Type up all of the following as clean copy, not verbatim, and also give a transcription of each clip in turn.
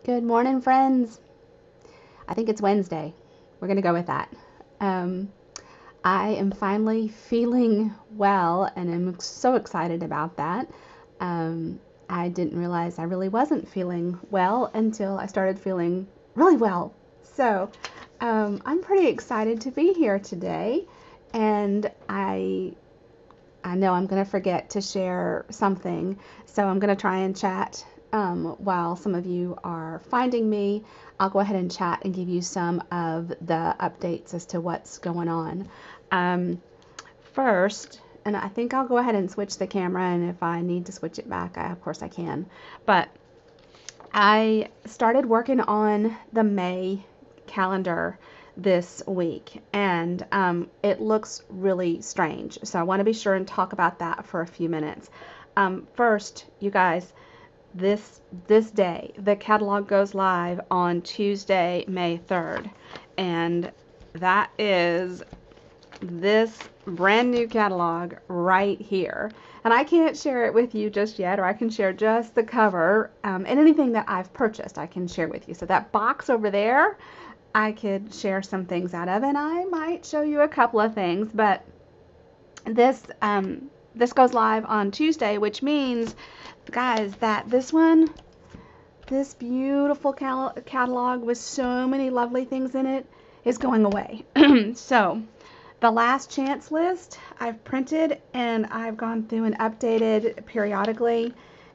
Good morning, friends. I think it's Wednesday. We're going to go with that. Um, I am finally feeling well, and I'm so excited about that. Um, I didn't realize I really wasn't feeling well until I started feeling really well. So I'm pretty excited to be here today, and I know I'm going to forget to share something, so I'm going to try and chat while some of you are finding me. I'll go ahead and chat and give you some of the updates as to what's going on. Um, First, and I think I'll go ahead and switch the camera, and if I need to switch it back, of course I can. But I started working on the May calendar this week, and it looks really strange. So I want to be sure and talk about that for a few minutes. First, you guys, this day, the catalog goes live on Tuesday, May 3rd, and that is this brand new catalog right here. And I can't share it with you just yet, or I can share just the cover, and anything that I've purchased I can share with you. So that box over there, I could share some things out of, and I might show you a couple of things, but this goes live on Tuesday, which means, guys, that this beautiful catalog with so many lovely things in it is going away. So the last chance list I've printed, and I've gone through and updated periodically,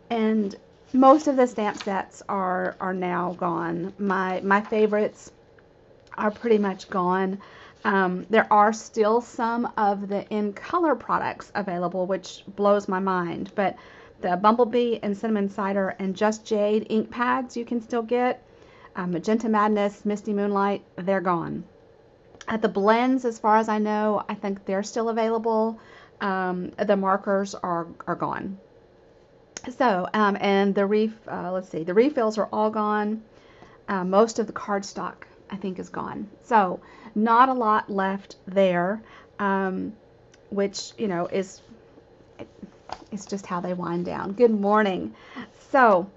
and most of the stamp sets are now gone. My favorites are pretty much gone. There are still some of the in color products available, which blows my mind, but the Bumblebee and Cinnamon Cider and Just Jade ink pads you can still get. Magenta Madness, Misty Moonlight, they're gone. At the blends, as far as I know, I think they're still available. The markers are gone. So, and let's see, the refills are all gone. Most of the cardstock, I think, is gone. So, not a lot left there, which, is just how they wind down. Good morning. So,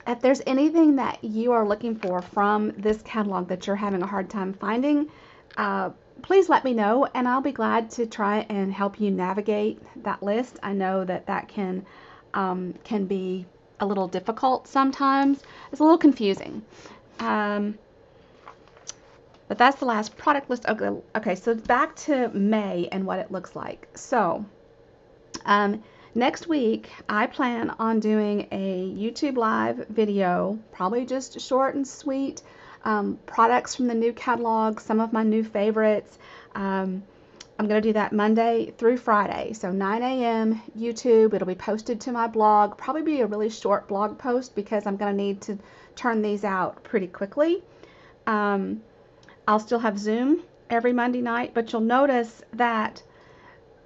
if there's anything that you are looking for from this catalog that you're having a hard time finding, please let me know, and I'll be glad to try and help you navigate that list. I know that can be a little difficult sometimes. It's a little confusing. But that's the last product list. Okay, so back to May and what it looks like. So next week, I plan on doing a YouTube live video, probably just short and sweet, products from the new catalog, some of my new favorites. I'm going to do that Monday through Friday, so 9 a.m. YouTube. It'll be posted to my blog, probably be a really short blog post because I'm going to need to turn these out pretty quickly. I'll still have Zoom every Monday night, but you'll notice that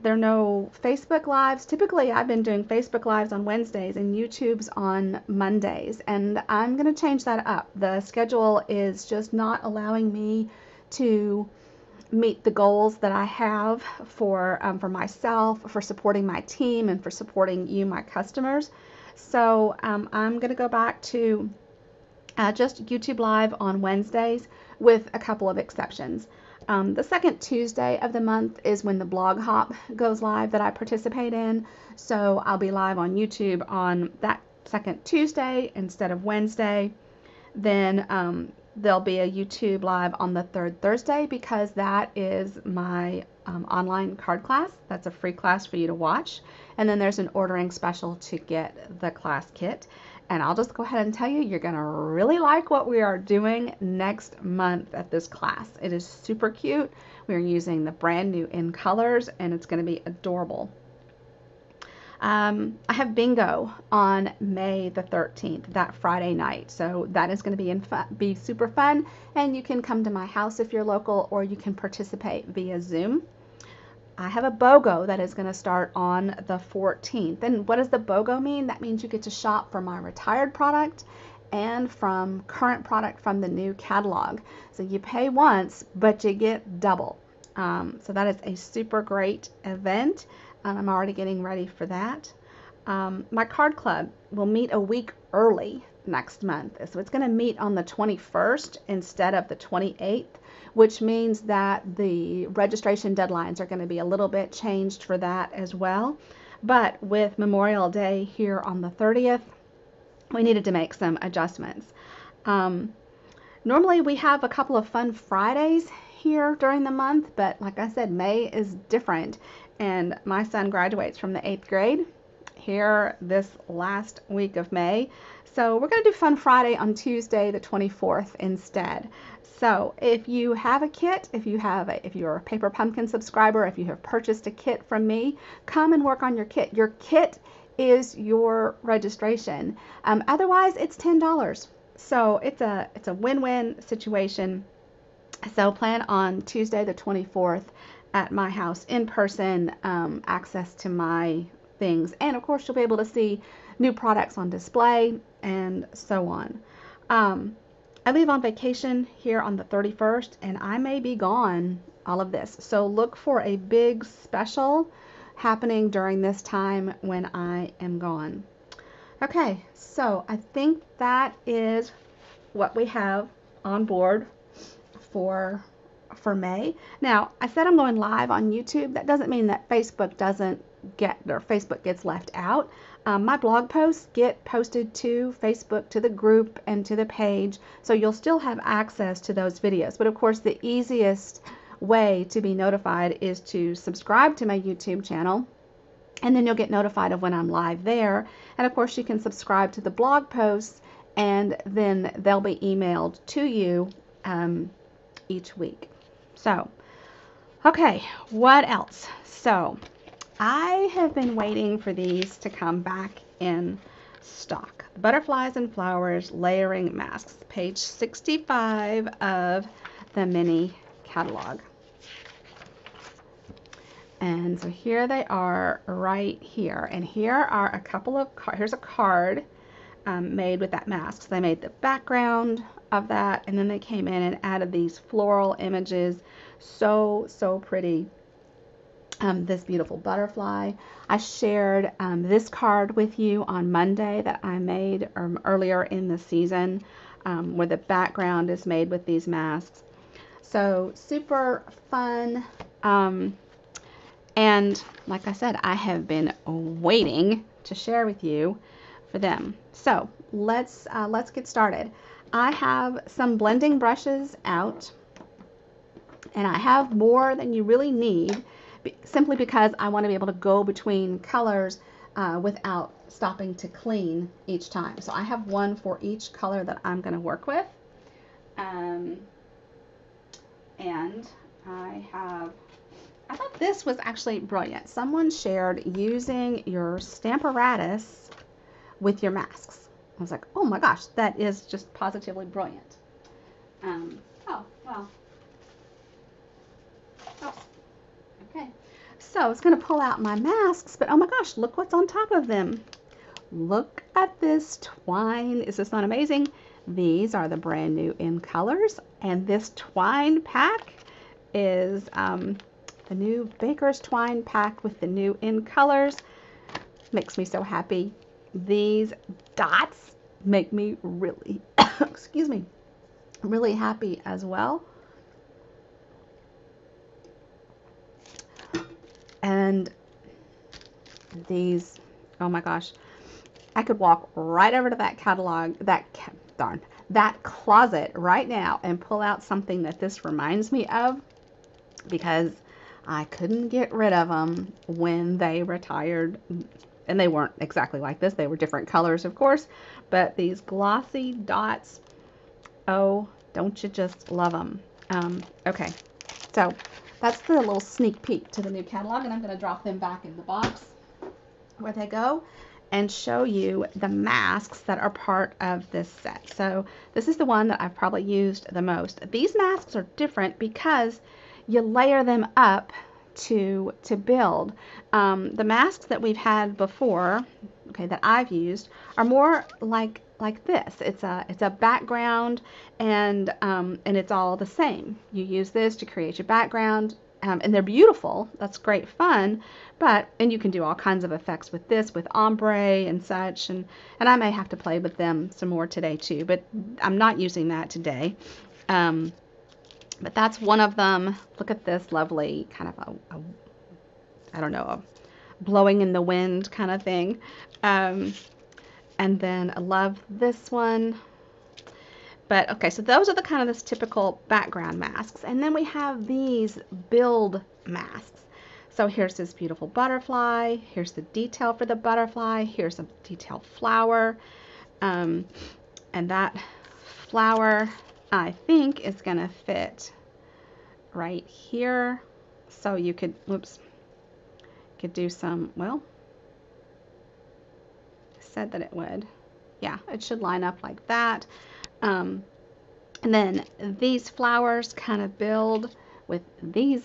there are no Facebook Lives. Typically, I've been doing Facebook Lives on Wednesdays and YouTube's on Mondays, and I'm going to change that up. The schedule is just not allowing me to meet the goals that I have for myself, for supporting my team, and for supporting you, my customers. So I'm going to go back to just YouTube Live on Wednesdays with a couple of exceptions. The second Tuesday of the month is when the blog hop goes live that I participate in. So I'll be live on YouTube on that second Tuesday instead of Wednesday. Then there'll be a YouTube live on the third Thursday because that is my online card class. That's a free class for you to watch. And then there's an ordering special to get the class kit. And I'll just go ahead and tell you, you're going to really like what we are doing next month at this class. It is super cute. We're using the brand new in colors, and it's going to be adorable. I have bingo on May the 13th, that Friday night. So that is going to be super fun. And you can come to my house if you're local, or you can participate via Zoom. I have a BOGO that is going to start on the 14th. And what does the BOGO mean? That means you get to shop for my retired product and from current product from the new catalog. So you pay once, but you get double. So that is a super great event. I'm already getting ready for that. My card club will meet a week early next month. So it's going to meet on the 21st instead of the 28th, which means that the registration deadlines are going to be a little bit changed for that as well. But with Memorial Day here on the 30th, we needed to make some adjustments. Normally we have a couple of fun Fridays here during the month, but like I said, May is different, and my son graduates from the 8th grade here this last week of May. So we're going to do Fun Friday on Tuesday the 24th instead. So if you have a kit, if you're a Paper Pumpkin subscriber, if you have purchased a kit from me, come and work on your kit. Your kit is your registration. Otherwise, it's $10. So it's a win-win situation. So plan on Tuesday the 24th at my house in person, access to my things, and of course you'll be able to see new products on display and so on. I leave on vacation here on the 31st, and I may be gone all of this, so look for a big special happening during this time when I am gone. Okay, so I think that is what we have on board for May. Now, I said I'm going live on YouTube. That doesn't mean that Facebook gets left out. My blog posts get posted to Facebook, to the group, and to the page, so you'll still have access to those videos. But of course, the easiest way to be notified is to subscribe to my YouTube channel, and then you'll get notified of when I'm live there. And of course, you can subscribe to the blog posts, and then they'll be emailed to you each week. So, okay, what else? So, I have been waiting for these to come back in stock. Butterflies and Flowers Layering Masks, page 65 of the mini catalog. And so here they are right here. And here are a couple of cards. Here's a card made with that mask. So they made the background of that, and then they came in and added these floral images. So pretty. This beautiful butterfly. I shared this card with you on Monday that I made earlier in the season, where the background is made with these masks. So super fun. And like I said, I have been waiting to share with you for them. So let's get started. I have some blending brushes out, and I have more than you really need, simply because I want to be able to go between colors without stopping to clean each time. So I have one for each color that I'm going to work with. And I thought this was actually brilliant. Someone shared using your Stamparatus with your masks. I was like, oh my gosh, that is just positively brilliant. Oh, well. Oh, okay. So I was going to pull out my masks, but oh my gosh, look what's on top of them. Look at this twine. Is this not amazing? These are the brand new in colors, and this twine pack is the new Baker's Twine pack with the new in colors. Makes me so happy. These dots make me really, excuse me, really happy as well. And these, oh my gosh, I could walk right over to that catalog, that closet right now and pull out something that this reminds me of, because I couldn't get rid of them when they retired. And they weren't exactly like this. They were different colors, of course. But these glossy dots, oh, don't you just love them? Okay, so that's the little sneak peek to the new catalog. And I'm going to drop them back in the box where they go and show you the masks that are part of this set. So this is the one that I've probably used the most. These masks are different because you layer them up to build. The masks that we've had before, okay, that I've used, are more like this. It's a background, and it's all the same. You use this to create your background, and they're beautiful. That's great fun. And you can do all kinds of effects with this, with ombre and such. And I may have to play with them some more today too, but I'm not using that today. But that's one of them. Look at this lovely kind of I don't know, a blowing in the wind kind of thing. And then I love this one. But okay, so those are the kind of this typical background masks. And then we have these build masks. So here's this beautiful butterfly. Here's the detail for the butterfly. Here's a detailed flower. And that flower, I think, is going to fit right here. So you could, whoops, could do some, well, said that it would. Yeah, it should line up like that. And then these flowers kind of build with these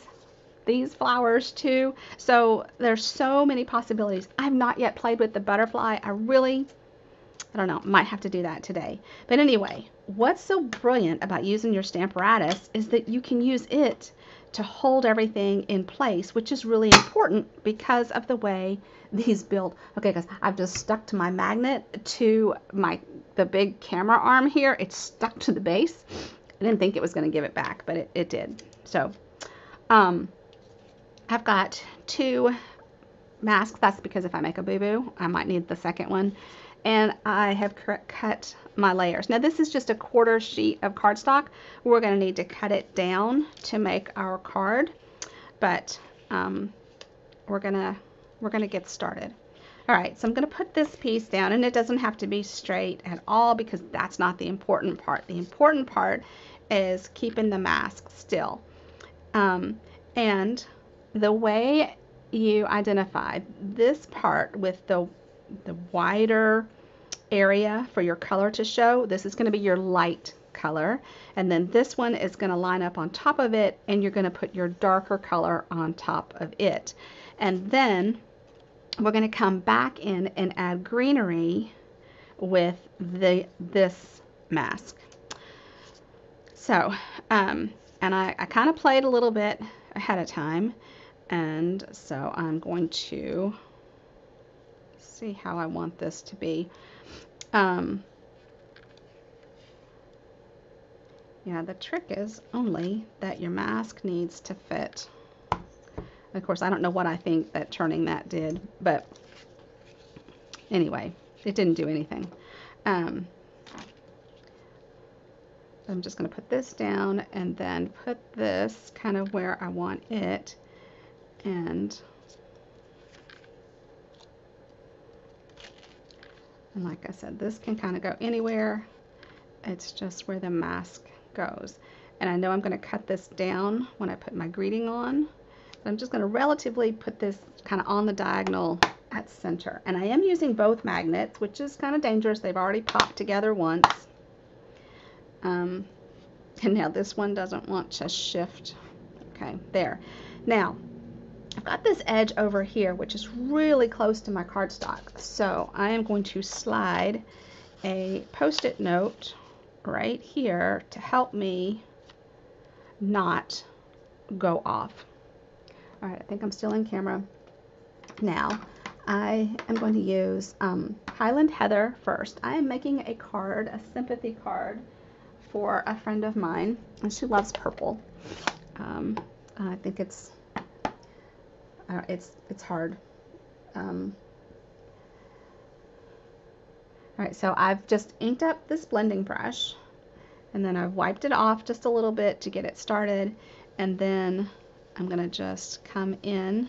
flowers too. So there's so many possibilities. I've not yet played with the butterfly. I don't know, might have to do that today. But anyway, what's so brilliant about using your Stamparatus is that you can use it to hold everything in place, which is really important because of the way these build. Okay guys, I've just stuck to my magnet to the big camera arm here. It's stuck to the base. I didn't think it was going to give it back, but it did. So I've got 2 masks. That's because if I make a boo-boo, I might need the second one. And I have cut my layers. Now this is just a 1/4 sheet of cardstock. We're going to need to cut it down to make our card, but we're gonna get started. All right, so I'm going to put this piece down, and it doesn't have to be straight at all because that's not the important part. The important part is keeping the mask still. And the way you identify this part with the wider area for your color to show, this is going to be your light color, and then this one is going to line up on top of it, and you're going to put your darker color on top of it. And then we're going to come back in and add greenery with this mask. So and I kind of played a little bit ahead of time, and so I'm going to see how I want this to be. Yeah, the trick is only that your mask needs to fit. Of course, I don't know what I think that turning that did, but anyway, it didn't do anything. I'm just going to put this down and then put this kind of where I want it, and like I said, this can kind of go anywhere. It's just where the mask goes. And I know I'm going to cut this down when I put my greeting on. But I'm just going to relatively put this kind of on the diagonal at center. And I am using both magnets, which is kind of dangerous. They've already popped together once. And now this one doesn't want to shift. Okay, there. Now, I've got this edge over here, which is really close to my cardstock. So I am going to slide a Post-it note right here to help me not go off. All right, I think I'm still in camera. Now, I am going to use Highland Heather first. I am making a card, a sympathy card for a friend of mine, and she loves purple. I think it's hard. All right, so I've just inked up this blending brush, and then I've wiped it off just a little bit to get it started, and then I'm going to just come in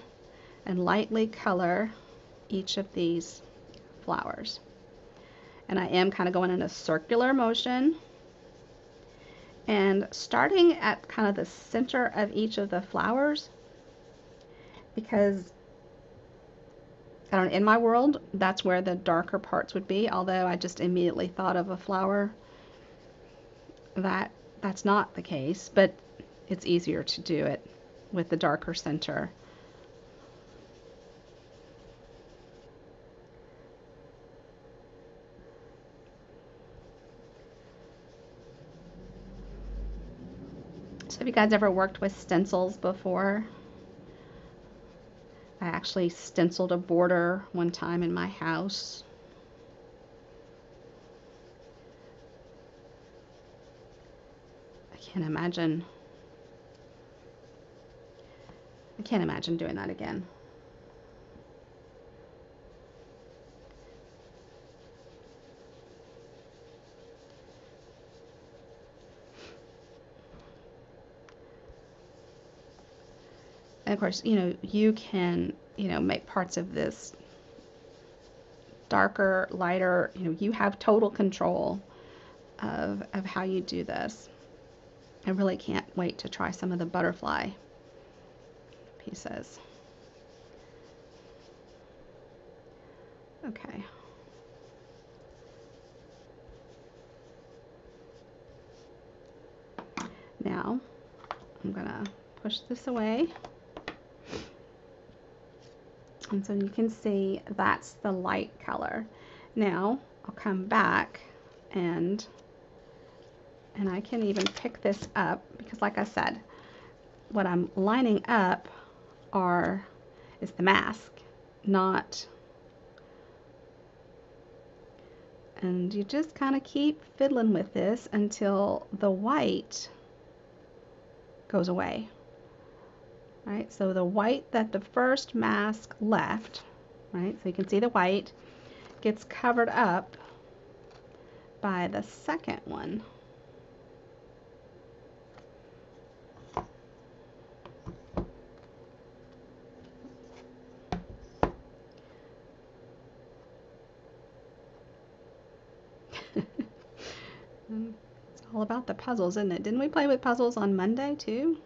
and lightly color each of these flowers. And I am kind of going in a circular motion and starting at kind of the center of each of the flowers, because I don't know, in my world, that's where the darker parts would be, although I just immediately thought of a flower that's not the case, but it's easier to do it with the darker center. So have you guys ever worked with stencils before? I actually stenciled a border one time in my house. I can't imagine doing that again. And of course, you can, make parts of this darker, lighter, you have total control of how you do this. I really can't wait to try some of the butterfly pieces. Okay. Now, I'm gonna push this away. And so you can see that's the light color. Now I'll come back and I can even pick this up because, like I said, what I'm lining up is the mask, not. And you just kind of keep fiddling with this until the white goes away. Right, so the white that the first mask left, right, so you can see the white gets covered up by the second one. It's all about the puzzles, isn't it? Didn't we play with puzzles on Monday too?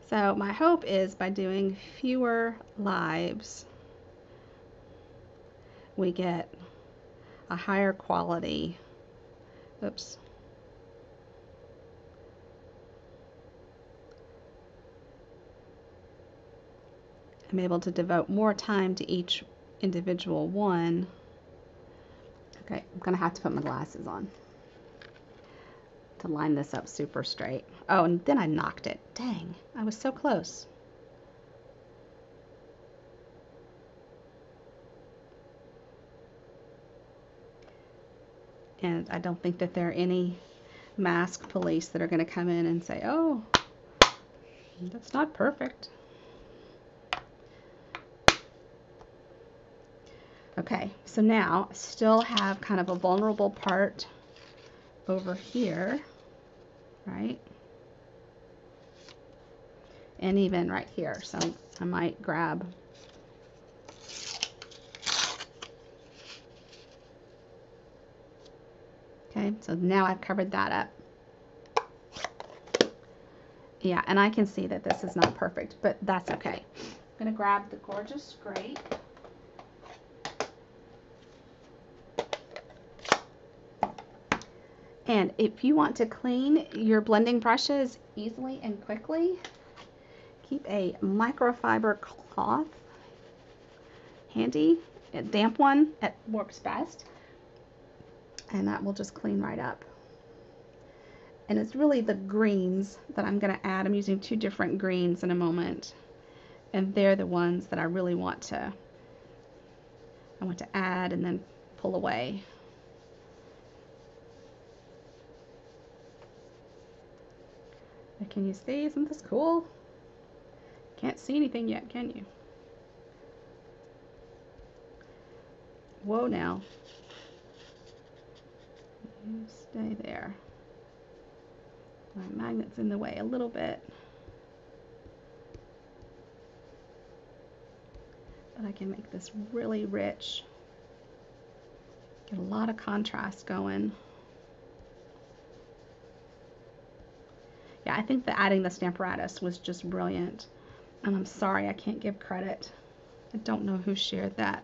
So my hope is by doing fewer lives, we get a higher quality. Oops. I'm able to devote more time to each individual one. Okay, I'm gonna have to put my glasses on to line this up super straight. Oh, and then I knocked it. Dang, I was so close. And I don't think that there are any mask police that are going to come in and say, oh, that's not perfect. Okay, so now I still have kind of a vulnerable part over here, right? And even right here. So I might grab okay, so now I've covered that up. Yeah, and I can see that this is not perfect, but that's okay. I'm gonna grab the gorgeous scrape. And if you want to clean your blending brushes easily and quickly, keep a microfiber cloth handy. A damp one, it works best. And that will just clean right up. And it's really the greens that I'm going to add. I'm using two different greens in a moment. And they're the ones that I really want to add and then pull away. Can you see? Isn't this cool? Can't see anything yet, can you? Whoa now. You stay there. My magnet's in the way a little bit. But I can make this really rich. Get a lot of contrast going. Yeah, I think that adding the Stamparatus was just brilliant. And I'm sorry I can't give credit. I don't know who shared that.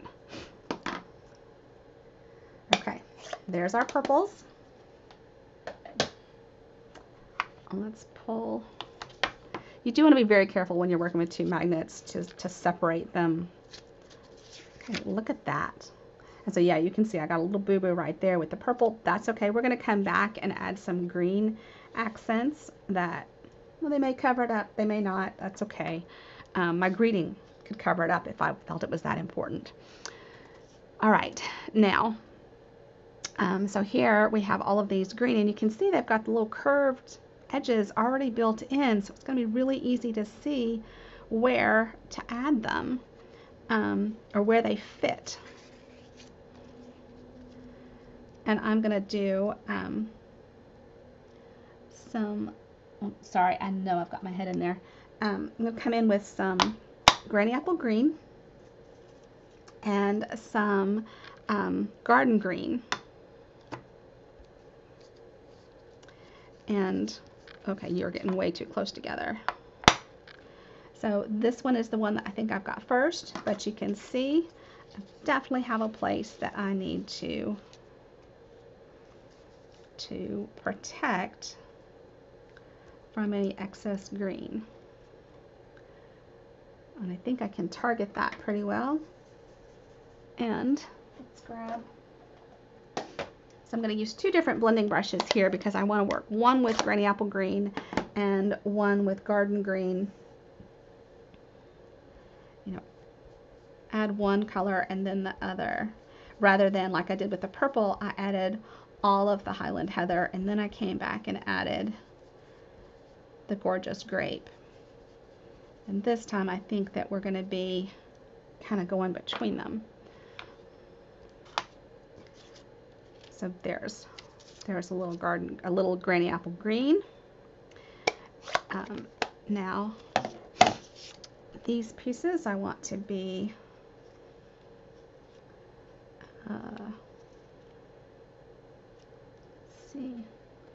Okay, there's our purples. Let's pull. You do want to be very careful when you're working with two magnets to separate them. Okay, look at that. And so yeah, you can see I got a little boo-boo right there with the purple. That's okay. We're going to come back and add some green accents that, well, they may cover it up. They may not. That's okay. My greeting could cover it up if I felt it was that important. All right, now, so here we have all of these green, and you can see they've got the little curved edges already built in, so it's going to be really easy to see where to add them, or where they fit. And I'm going to do some, oh, sorry, I know I've got my head in there. I'm going to come in with some granny apple green and some garden green. And, okay, you're getting way too close together. So this one is the one that I think I've got first, but you can see I definitely have a place that I need to protect from any excess green. And I think I can target that pretty well. And let's grab, so I'm going to use two different blending brushes here because I want to work one with granny apple green and one with garden green. You know, add one color and then the other. Rather than like I did with the purple, I added all of the Highland Heather and then I came back and added the gorgeous grape. And this time I think that we're going to be kind of going between them. So there's a little granny apple green. Now these pieces I want to be let's see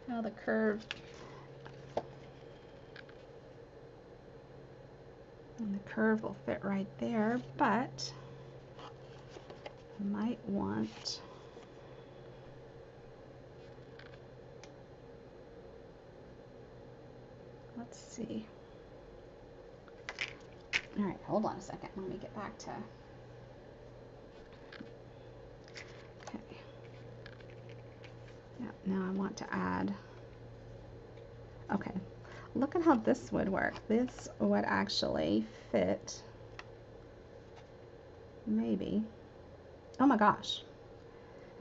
how the curve and the curve will fit right there, but I might want let's see. All right, hold on a second. Let me get back to. Okay. Yeah, now I want to add. Okay, look at how this would work. This would actually fit. Maybe. Oh my gosh.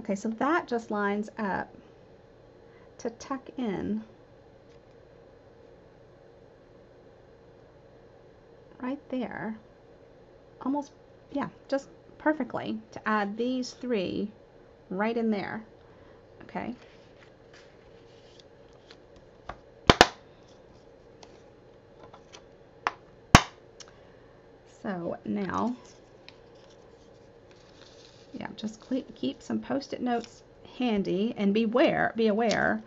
Okay, so that just lines up to tuck in right there, almost, yeah, just perfectly to add these three right in there. Okay. So now, yeah, just keep some Post-it notes handy and be aware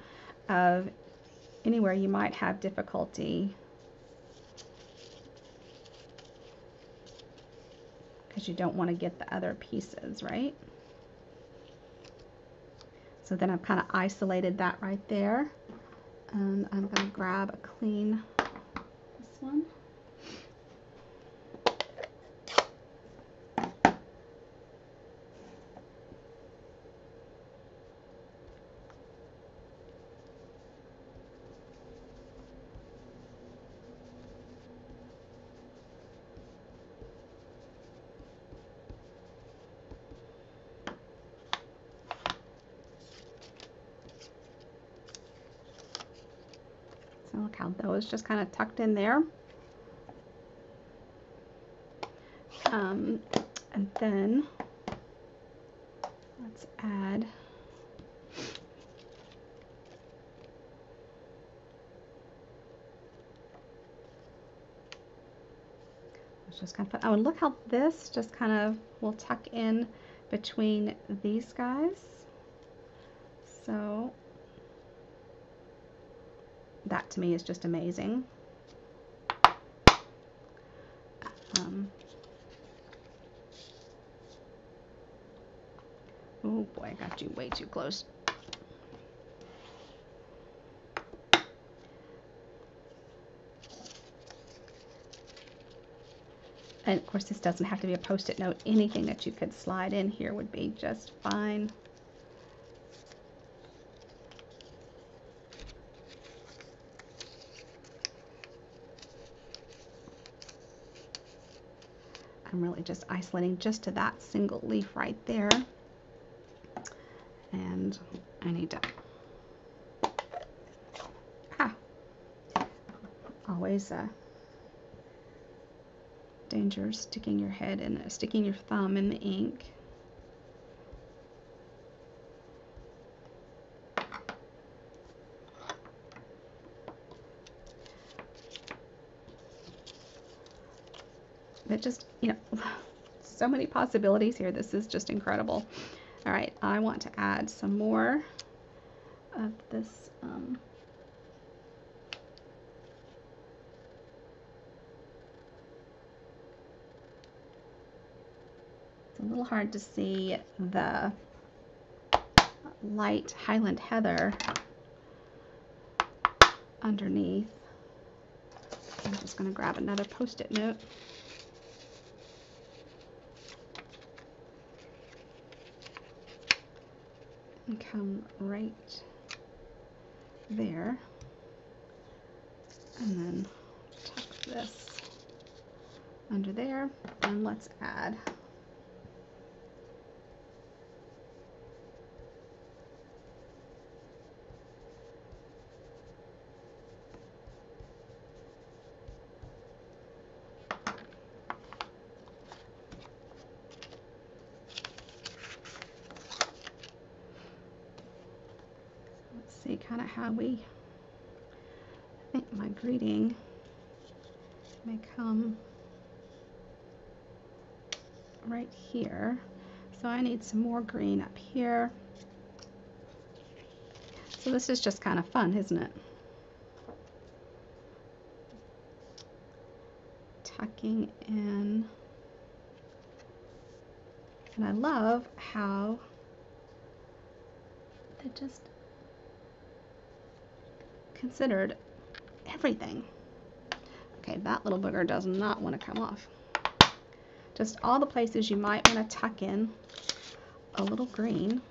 of anywhere you might have difficulty, because you don't want to get the other pieces, right? So then I've kind of isolated that right there. And I'm going to grab a clean, this one. So look how those just kind of tucked in there. And then let's add it's just kind of fun. Oh, and look how this just kind of will tuck in between these guys. So that to me is just amazing. Oh boy, I got you way too close. And of course, this doesn't have to be a Post-it note. Anything that you could slide in here would be just fine. I'm really just isolating just to that single leaf right there. And I need to, always danger sticking your head and sticking your thumb in the ink. But just, you know, so many possibilities here. This is just incredible. All right, I want to add some more of this it's a little hard to see the light Highland Heather underneath. I'm just going to grab another Post-it note. And come right there. And then tuck this under there. And let's add see kind of how I think my greeting may come right here. So I need some more green up here. So this is just kind of fun, isn't it? Tucking in. And I love how they just considered everything. Okay, that little booger does not want to come off. Just all the places you might want to tuck in a little green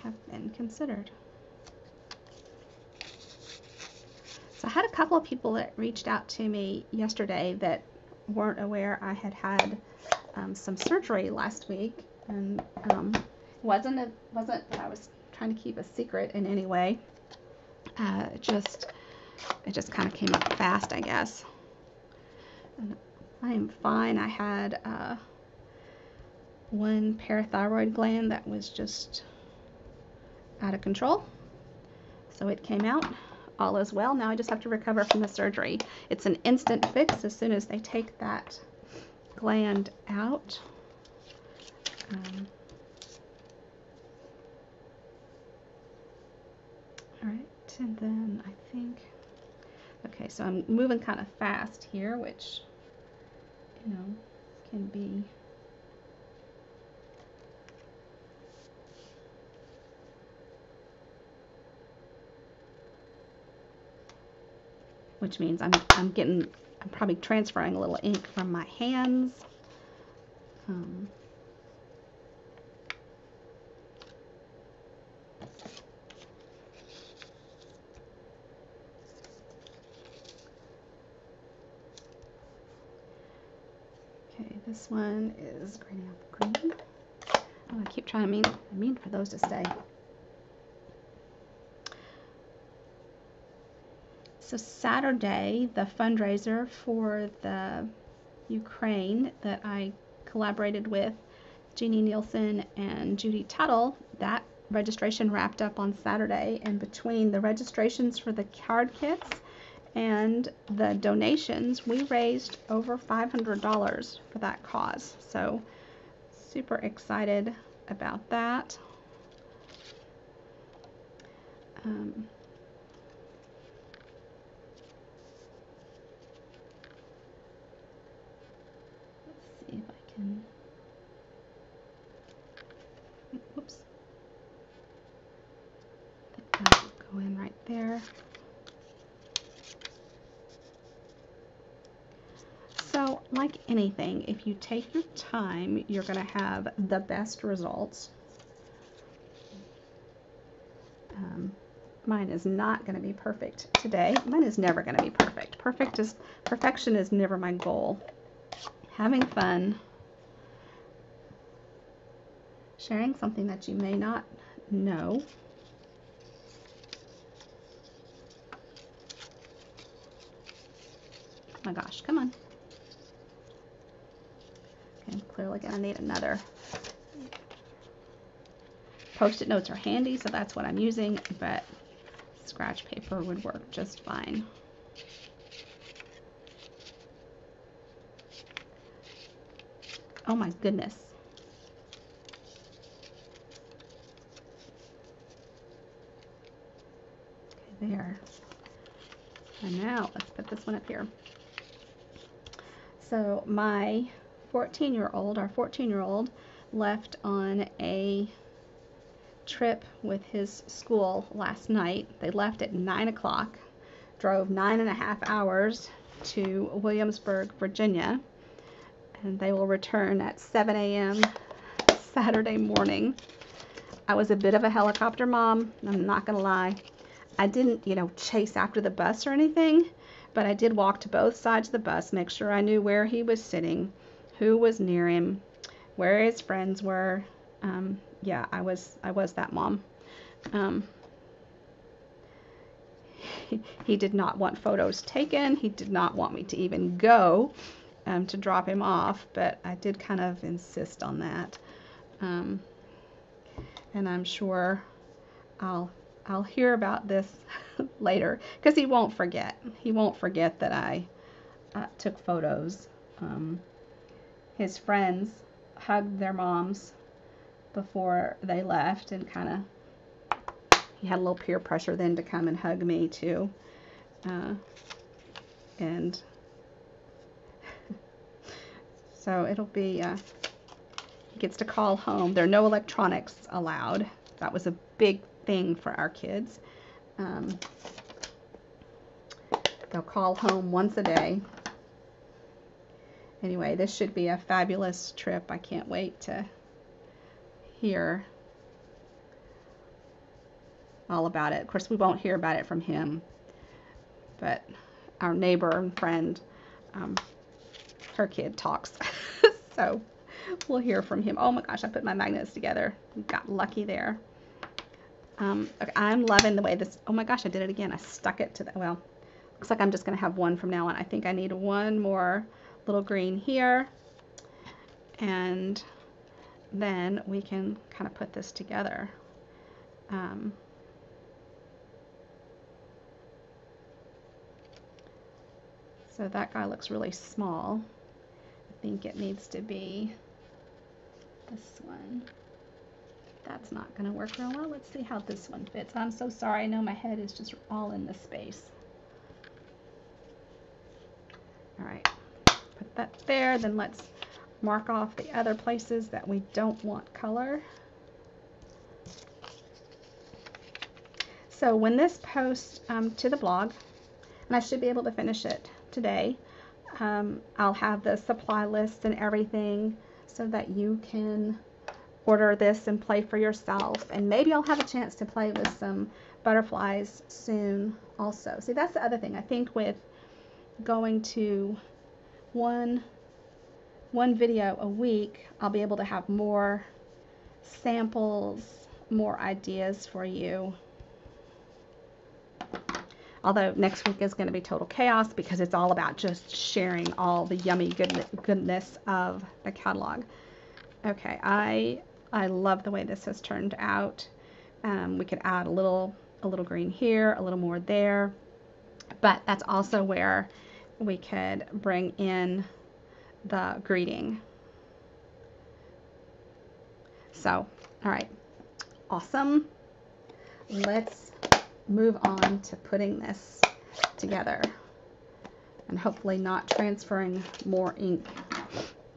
have been considered. So I had a couple of people that reached out to me yesterday that weren't aware I had had some surgery last week, and it wasn't that I was trying to keep a secret in any way. It just kind of came up fast, I guess. And I am fine. I had one parathyroid gland that was just out of control, so it came out. All is well. Now I just have to recover from the surgery. It's an instant fix as soon as they take that gland out. All right, and then I think, okay, so I'm moving kind of fast here, which, you know, can be which means I'm probably transferring a little ink from my hands. Okay, this one is green apple green. Oh, I keep trying to mean for those to stay. So Saturday, the fundraiser for the Ukraine that I collaborated with Jeannie Nielsen and Judy Tuttle, that registration wrapped up on Saturday, and between the registrations for the card kits and the donations, we raised over $500 for that cause. So super excited about that. Let's see if I can, whoops, I think that'll go in right there. like anything, if you take your time, you're going to have the best results. Mine is not going to be perfect today. Mine is never going to be perfect. Perfection is never my goal. Having fun, sharing something that you may not know. Oh my gosh, come on. Okay, I'm clearly going to need another. Post-it notes are handy, so that's what I'm using, but scratch paper would work just fine. Oh my goodness. Okay, there. And now let's put this one up here. So my 14-year-old, our 14-year-old, left on a trip with his school last night. They left at 9 o'clock, drove 9.5 hours to Williamsburg, Virginia, and they will return at 7 a.m. Saturday morning. I was a bit of a helicopter mom, I'm not gonna lie. I didn't, chase after the bus or anything, but I did walk to both sides of the bus, make sure I knew where he was sitting, who was near him, where his friends were. Yeah, I was that mom. He did not want photos taken. He did not want me to even go to drop him off, but I did kind of insist on that. And I'm sure I'll hear about this later, because he won't forget. He won't forget that I took photos. His friends hugged their moms before they left, and kind of, he had a little peer pressure then to come and hug me too. And so it'll be, he gets to call home. There are no electronics allowed. That was a big thing for our kids. They'll call home once a day. Anyway, this should be a fabulous trip. I can't wait to hear all about it. Of course, we won't hear about it from him, but our neighbor and friend, her kid talks. So we'll hear from him. Oh my gosh, I put my magnets together. Got lucky there. Okay, I'm loving the way this, oh my gosh, I did it again. I stuck it to the, well, looks like I'm just going to have one from now on. I think I need one more little green here, and then we can kind of put this together. So that guy looks really small. I think it needs to be this one. That's not going to work real well. Let's see how this one fits. I'm so sorry. I know my head is just all in this space. All right, put that there. Then let's mark off the other places that we don't want color. So when this posts to the blog, and I should be able to finish it today, I'll have the supply list and everything so that you can order this and play for yourself. And maybe I'll have a chance to play with some butterflies soon also. See, that's the other thing. I think with going to one video a week, I'll be able to have more samples, more ideas for you. Although next week is going to be total chaos because it's all about just sharing all the yummy goodness of the catalog. Okay, I love the way this has turned out. We could add a little green here, a little more there, but that's also where we could bring in the greeting. So, all right, awesome. Let's move on to putting this together and hopefully not transferring more ink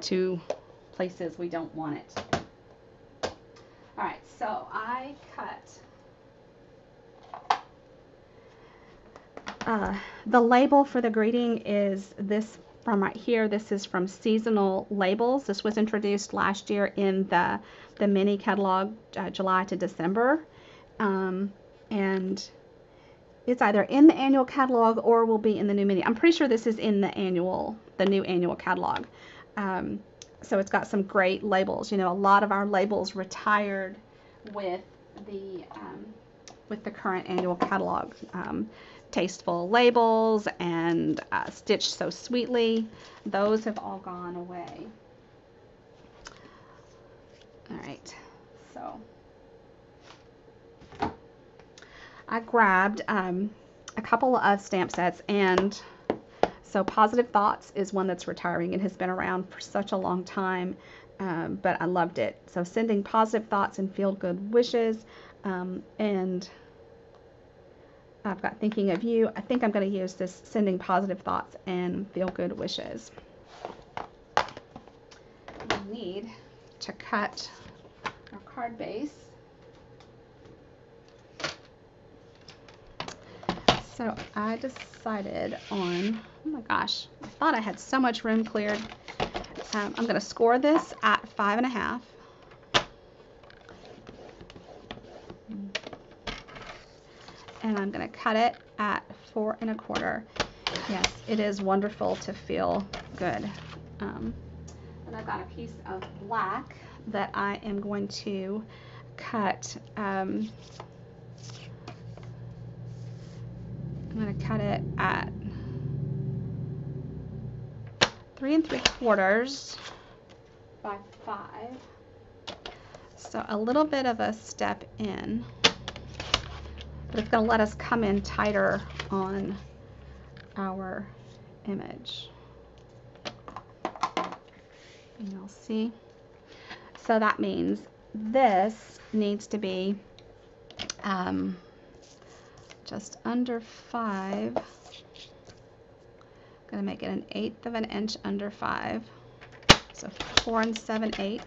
to places we don't want it. All right, so I cut the label for the greeting is this from right here. This is from Seasonal Labels. This was introduced last year in the mini catalog, July to December. And it's either in the annual catalog or will be in the new mini. I'm pretty sure this is in the new annual catalog. So it's got some great labels. You know, a lot of our labels retired with the current annual catalog. Tasteful labels and Stitched So Sweetly. Those have all gone away. All right, so I grabbed a couple of stamp sets, and so Positive Thoughts is one that's retiring. It has been around for such a long time, but I loved it. So Sending Positive Thoughts and Feel Good Wishes, and I've got Thinking of You. I think I'm going to use this Sending Positive Thoughts and Feel Good Wishes. We need to cut our card base. So I decided on, oh my gosh, I thought I had so much room cleared. I'm going to score this at 5.5. And I'm going to cut it at 4 1/4. Yes, it is wonderful to feel good. And I've got a piece of black that I am going to cut. I'm going to cut it at 3 3/4 by 5. So a little bit of a step in, but it's going to let us come in tighter on our image. And you'll see. So that means this needs to be just under 5. I'm going to make it 1/8 of an inch under 5. So 4 7/8.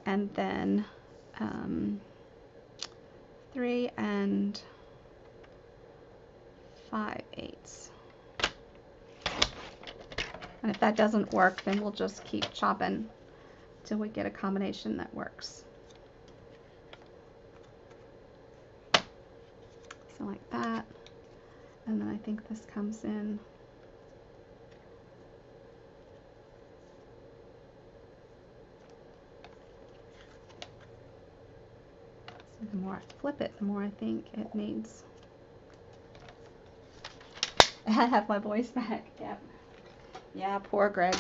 And then 3 5/8. And if that doesn't work, then we'll just keep chopping till we get a combination that works. So like that. And then I think this comes in so the more I flip it, the more I think it needs. I have my voice back. Yep. Yeah, poor Greg.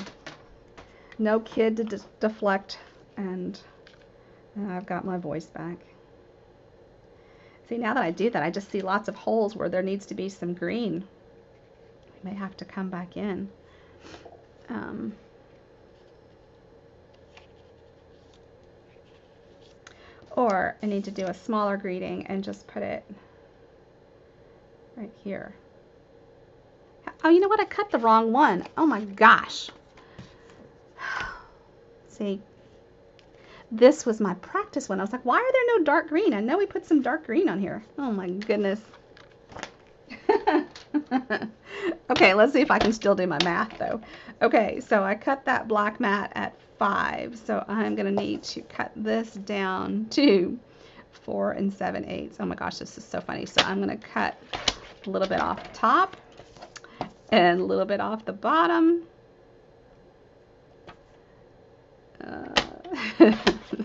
No kid to deflect, and I've got my voice back. See, now that I do that, I just see lots of holes where there needs to be some green. I may have to come back in. Or I need to do a smaller greeting and just put it right here. Oh, you know what? I cut the wrong one. Oh my gosh. See, this was my practice one. I was like, why are there no dark green? I know we put some dark green on here. Oh my goodness. Okay, let's see if I can still do my math though. Okay, so I cut that black mat at 5. So I'm going to need to cut this down to 4 7/8. Oh my gosh, this is so funny. So I'm going to cut a little bit off the top and a little bit off the bottom.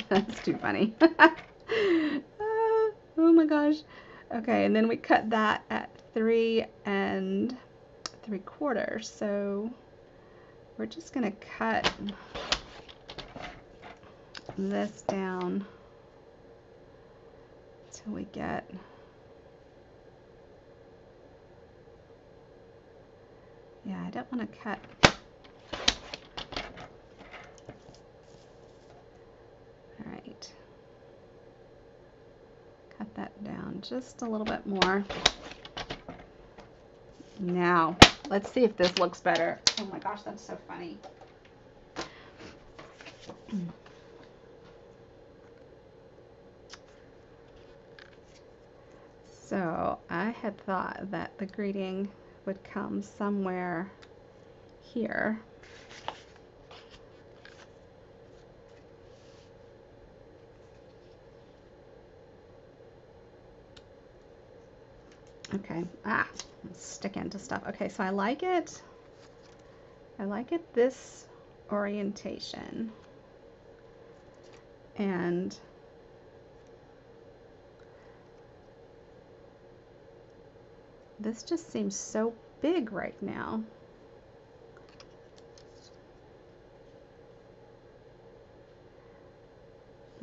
That's too funny. Oh my gosh. Okay, and then we cut that at 3 3/4. So we're just going to cut this down till we get I don't want to cut all right, cut that down just a little bit more. Now let's see if this looks better. Oh my gosh, that's so funny. So I had thought that the greeting would come somewhere here. Okay, I'm sticking to stuff. Okay, so I like it. I like it this orientation. And this just seems so big right now.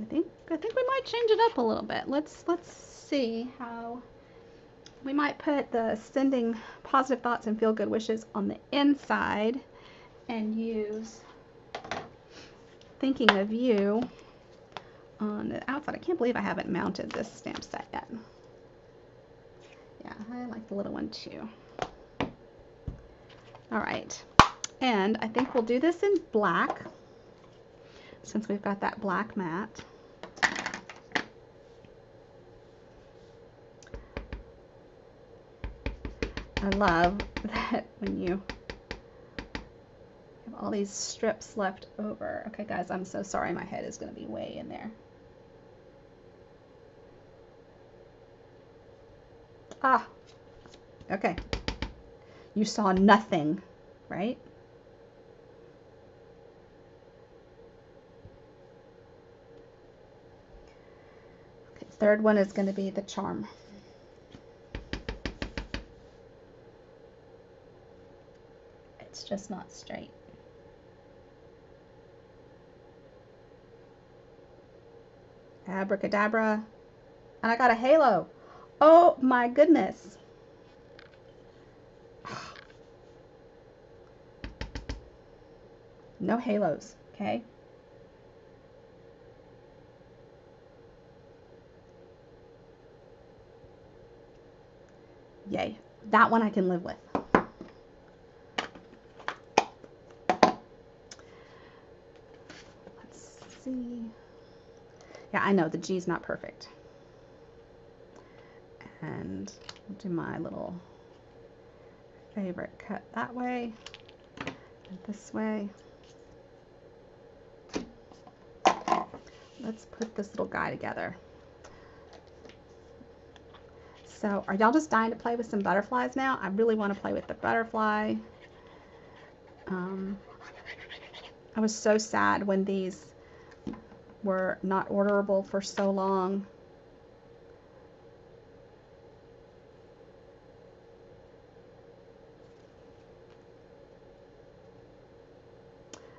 I think we might change it up a little bit. Let's see how we might put the sending positive thoughts and feel good wishes on the inside and use thinking of you on the outside. I can't believe I haven't mounted this stamp set yet. Yeah, I like the little one too. All right, and I think we'll do this in black since we've got that black mat. I love that when you have all these strips left over. Okay, guys, I'm so sorry. My head is going to be way in there. Ah, okay. You saw nothing, right? Okay, third one is going to be the charm. It's just not straight. Abracadabra. And I got a halo. Oh my goodness. No halos, okay? Yay. That one I can live with. Let's see. Yeah, I know the G's not perfect. And I'll do my little favorite cut that way and this way. Let's put this little guy together. So are y'all just dying to play with some butterflies now? I really want to play with the butterfly. I was so sad when these were not orderable for so long.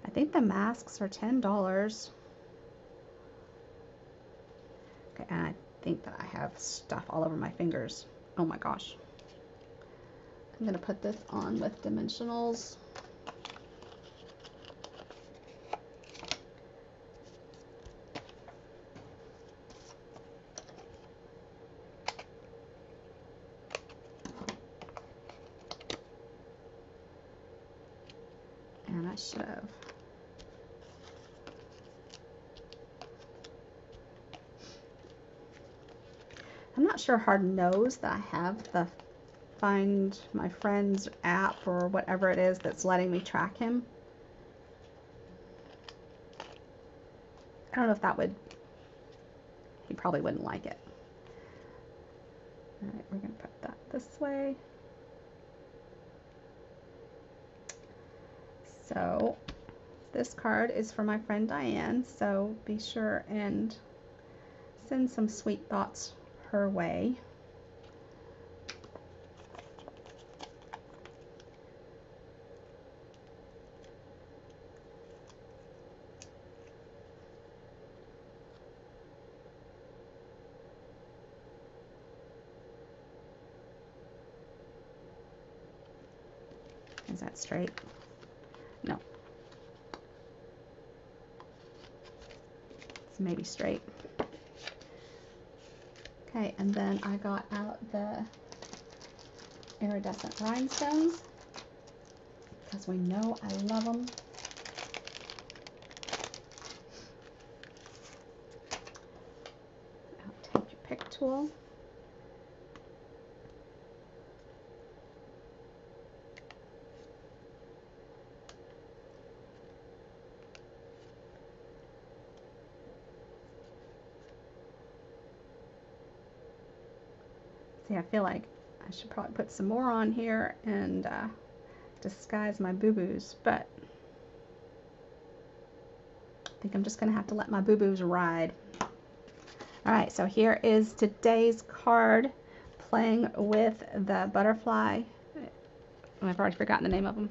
I think the masks are $10. Okay, and I think that I have stuff all over my fingers. Oh my gosh. I'm gonna put this on with dimensionals. And I should have. I'm not sure Hard knows that I have the Find My Friends app or whatever it is that's letting me track him. I don't know if that would, he probably wouldn't like it. All right, we're gonna put that this way. So this card is for my friend Diane, so be sure and send some sweet thoughts her way. Is that straight? No. It's maybe straight. Okay, and then I got out the iridescent rhinestones because we know I love them. I'll take your pick tool. See, I feel like I should probably put some more on here and disguise my boo-boos, but I think I'm just going to have to let my boo-boos ride. All right, so here is today's card, playing with the butterfly. I've already forgotten the name of them.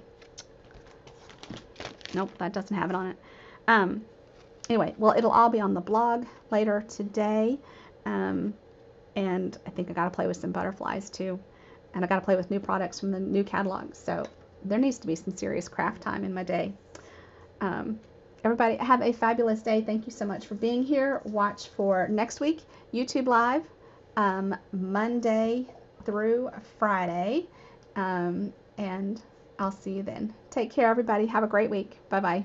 Nope, that doesn't have it on it. Anyway, well, it'll all be on the blog later today. And I think I got to play with some butterflies too. And I got to play with new products from the new catalog. So there needs to be some serious craft time in my day. Everybody have a fabulous day. Thank you so much for being here. Watch for next week, YouTube Live, Monday through Friday. And I'll see you then. Take care, everybody. Have a great week. Bye-bye.